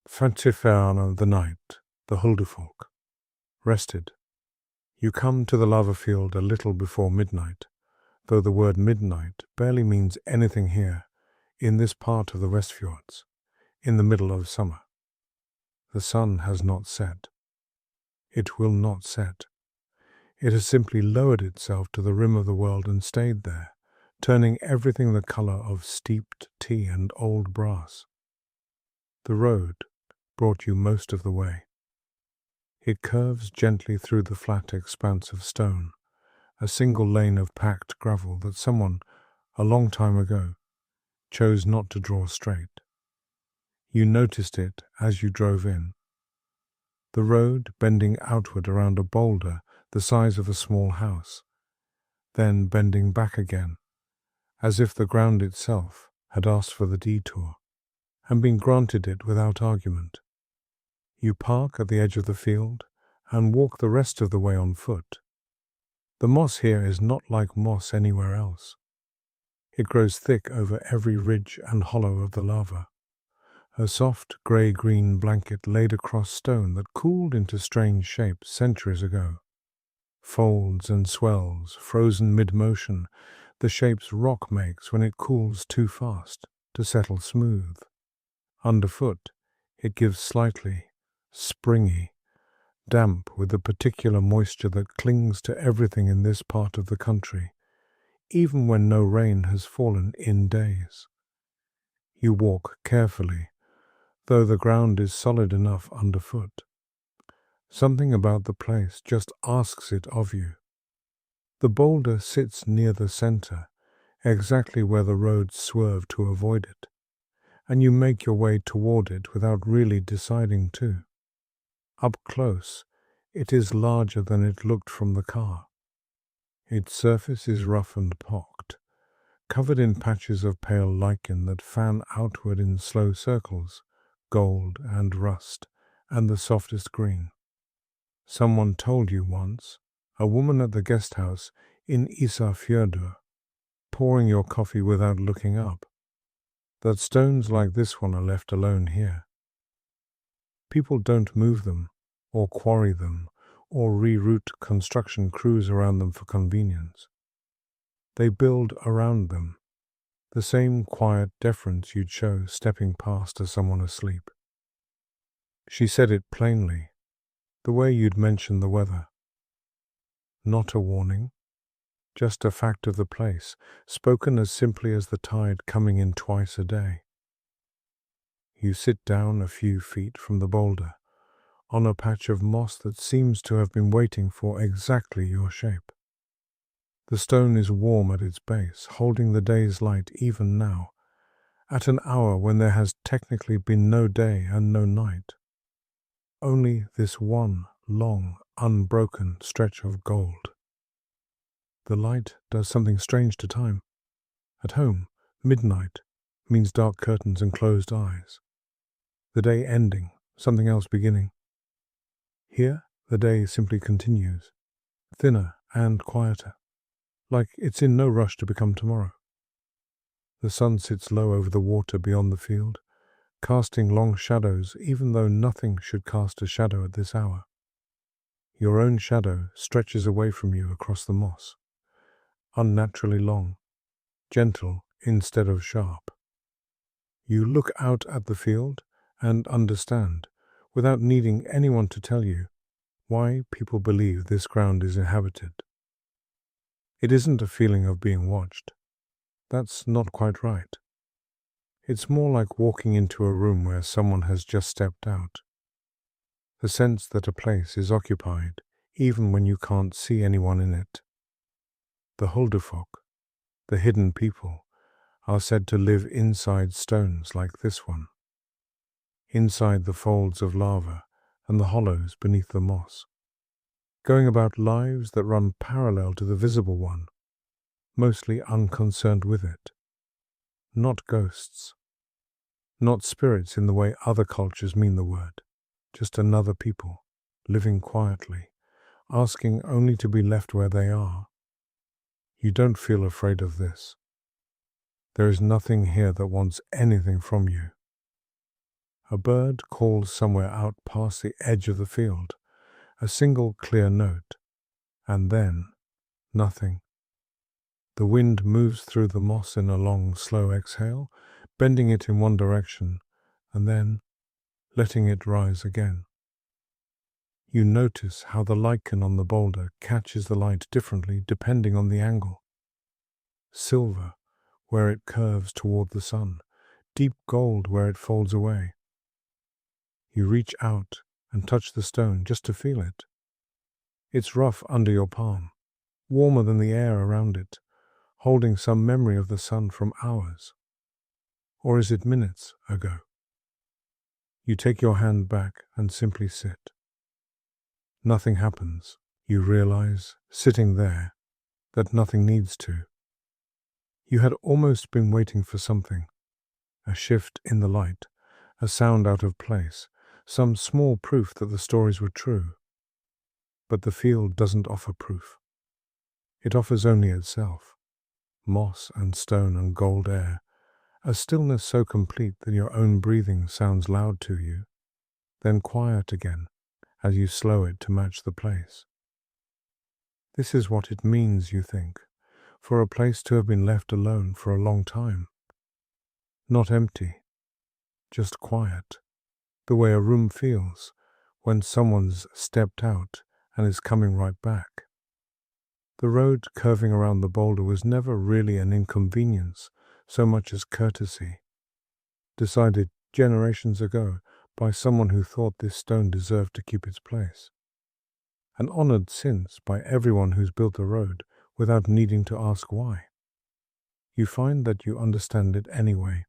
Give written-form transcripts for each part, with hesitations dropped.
Fantiferne the night, the Hulduflk. Rested. You come to the lava field a little before midnight, though the word midnight barely means anything here, in this part of the Westfjords, in the middle of summer. The sun has not set. It will not set. It has simply lowered itself to the rim of the world and stayed there, turning everything the color of steeped tea and old brass. The road brought you most of the way. It curves gently through the flat expanse of stone, a single lane of packed gravel that someone, a long time ago, chose not to draw straight. You noticed it as you drove in. The road bending outward around a boulder the size of a small house, then bending back again, as if the ground itself had asked for the detour, and been granted it without argument. You park at the edge of the field and walk the rest of the way on foot. The moss here is not like moss anywhere else. It grows thick over every ridge and hollow of the lava, a soft grey-green blanket laid across stone that cooled into strange shapes centuries ago. Folds and swells, frozen mid-motion, the shapes rock makes when it cools too fast to settle smooth. Underfoot, it gives slightly springy, damp with the particular moisture that clings to everything in this part of the country, even when no rain has fallen in days. You walk carefully, though the ground is solid enough underfoot. Something about the place just asks it of you. The boulder sits near the center, exactly where the road swerved to avoid it, and you make your way toward it without really deciding to. Up close, it is larger than it looked from the car. Its surface is rough and pocked, covered in patches of pale lichen that fan outward in slow circles, gold and rust, and the softest green. Someone told you once, a woman at the guest house in Westfjords, pouring your coffee without looking up, that stones like this one are left alone here. People don't move them, or quarry them, or reroute construction crews around them for convenience. They build around them, the same quiet deference you'd show stepping past to someone asleep. She said it plainly, the way you'd mention the weather. Not a warning, just a fact of the place, spoken as simply as the tide coming in twice a day. You sit down a few feet from the boulder, on a patch of moss that seems to have been waiting for exactly your shape. The stone is warm at its base, holding the day's light even now, at an hour when there has technically been no day and no night. Only this one long, unbroken stretch of gold. The light does something strange to time. At home, midnight means dark curtains and closed eyes. The day ending, something else beginning. Here, the day simply continues, thinner and quieter, like it's in no rush to become tomorrow. The sun sits low over the water beyond the field, casting long shadows even though nothing should cast a shadow at this hour. Your own shadow stretches away from you across the moss, unnaturally long, gentle instead of sharp. You look out at the field and understand, without needing anyone to tell you, why people believe this ground is inhabited. It isn't a feeling of being watched. That's not quite right. It's more like walking into a room where someone has just stepped out. The sense that a place is occupied, even when you can't see anyone in it. The huldufólk, the hidden people, are said to live inside stones like this one, inside the folds of lava and the hollows beneath the moss, going about lives that run parallel to the visible one, mostly unconcerned with it. Not ghosts, not spirits in the way other cultures mean the word, just another people, living quietly, asking only to be left where they are. You don't feel afraid of this. There is nothing here that wants anything from you. A bird calls somewhere out past the edge of the field, a single clear note, and then nothing. The wind moves through the moss in a long, slow exhale, bending it in one direction, and then letting it rise again. You notice how the lichen on the boulder catches the light differently depending on the angle. Silver, where it curves toward the sun, deep gold where it folds away. You reach out and touch the stone just to feel it. It's rough under your palm, warmer than the air around it, holding some memory of the sun from hours. Or is it minutes ago? You take your hand back and simply sit. Nothing happens. You realize, sitting there, that nothing needs to. You had almost been waiting for something, a shift in the light, a sound out of place, some small proof that the stories were true. But the field doesn't offer proof. It offers only itself, moss and stone and gold air, a stillness so complete that your own breathing sounds loud to you, then quiet again as you slow it to match the place. This is what it means, you think, for a place to have been left alone for a long time. Not empty, just quiet, the way a room feels when someone's stepped out and is coming right back. The road curving around the boulder was never really an inconvenience so much as courtesy, decided generations ago by someone who thought this stone deserved to keep its place, and honored since by everyone who's built the road without needing to ask why. You find that you understand it anyway.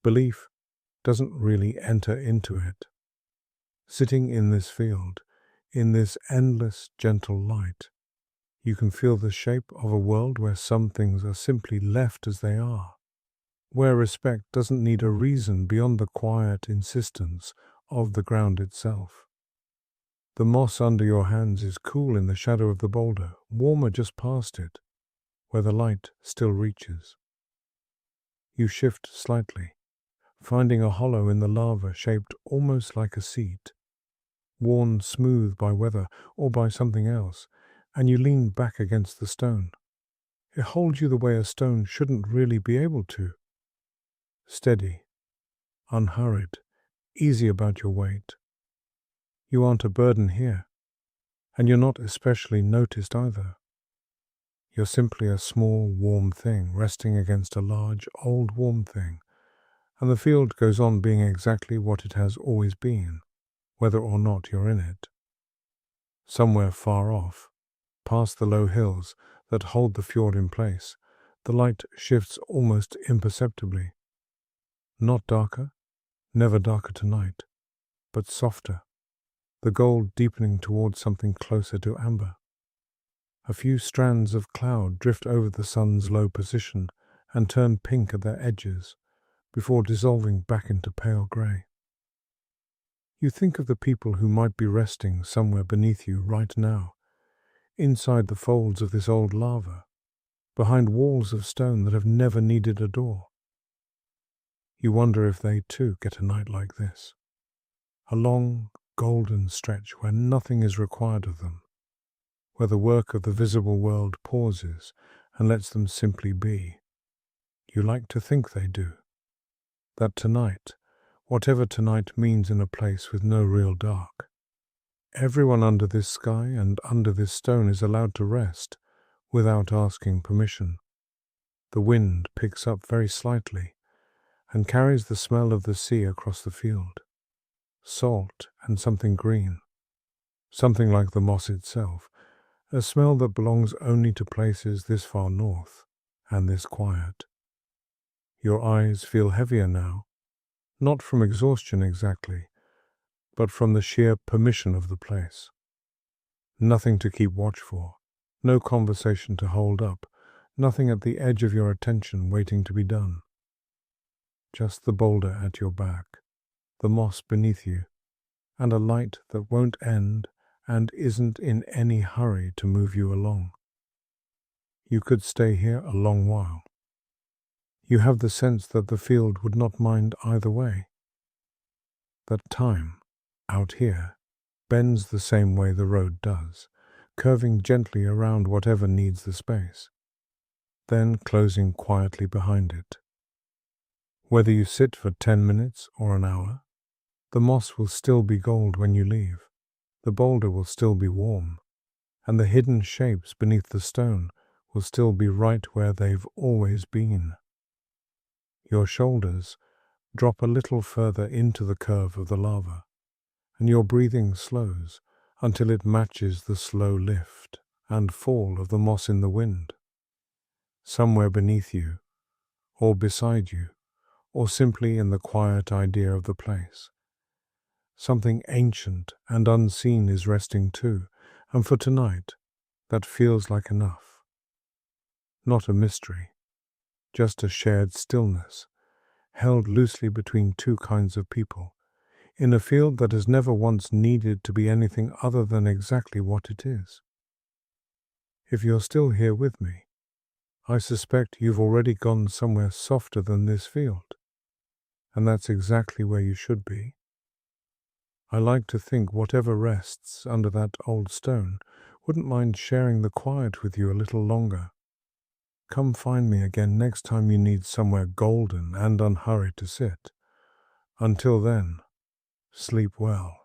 Belief doesn't really enter into it. Sitting in this field, in this endless gentle light, you can feel the shape of a world where some things are simply left as they are, where respect doesn't need a reason beyond the quiet insistence of the ground itself. The moss under your hands is cool in the shadow of the boulder, warmer just past it, where the light still reaches. You shift slightly, finding a hollow in the lava shaped almost like a seat, worn smooth by weather or by something else, and you lean back against the stone. It holds you the way a stone shouldn't really be able to. Steady, unhurried, easy about your weight. You aren't a burden here, and you're not especially noticed either. You're simply a small, warm thing resting against a large, old, warm thing, and the field goes on being exactly what it has always been, whether or not you're in it. Somewhere far off, past the low hills that hold the fjord in place, the light shifts almost imperceptibly. Not darker, never darker tonight, but softer, the gold deepening towards something closer to amber. A few strands of cloud drift over the sun's low position and turn pink at their edges, before dissolving back into pale grey. You think of the people who might be resting somewhere beneath you right now, inside the folds of this old lava, behind walls of stone that have never needed a door. You wonder if they too get a night like this, a long, golden stretch where nothing is required of them, where the work of the visible world pauses and lets them simply be. You like to think they do. That tonight, whatever tonight means in a place with no real dark, everyone under this sky and under this stone is allowed to rest without asking permission. The wind picks up very slightly and carries the smell of the sea across the field. Salt and something green, something like the moss itself, a smell that belongs only to places this far north and this quiet. Your eyes feel heavier now, not from exhaustion exactly, but from the sheer permission of the place. Nothing to keep watch for, no conversation to hold up, nothing at the edge of your attention waiting to be done. Just the boulder at your back, the moss beneath you, and a light that won't end and isn't in any hurry to move you along. You could stay here a long while. You have the sense that the field would not mind either way. that time, out here, bends the same way the road does, curving gently around whatever needs the space, then closing quietly behind it. Whether you sit for 10 minutes or an hour, the moss will still be gold when you leave, the boulder will still be warm, and the hidden shapes beneath the stone will still be right where they've always been. Your shoulders drop a little further into the curve of the lava, and your breathing slows until it matches the slow lift and fall of the moss in the wind. Somewhere beneath you, or beside you, or simply in the quiet idea of the place, something ancient and unseen is resting too, and for tonight, that feels like enough. Not a mystery, just a shared stillness, held loosely between two kinds of people, in a field that has never once needed to be anything other than exactly what it is. If you're still here with me, I suspect you've already gone somewhere softer than this field, and that's exactly where you should be. I like to think whatever rests under that old stone wouldn't mind sharing the quiet with you a little longer. Come find me again next time you need somewhere golden and unhurried to sit. Until then, sleep well.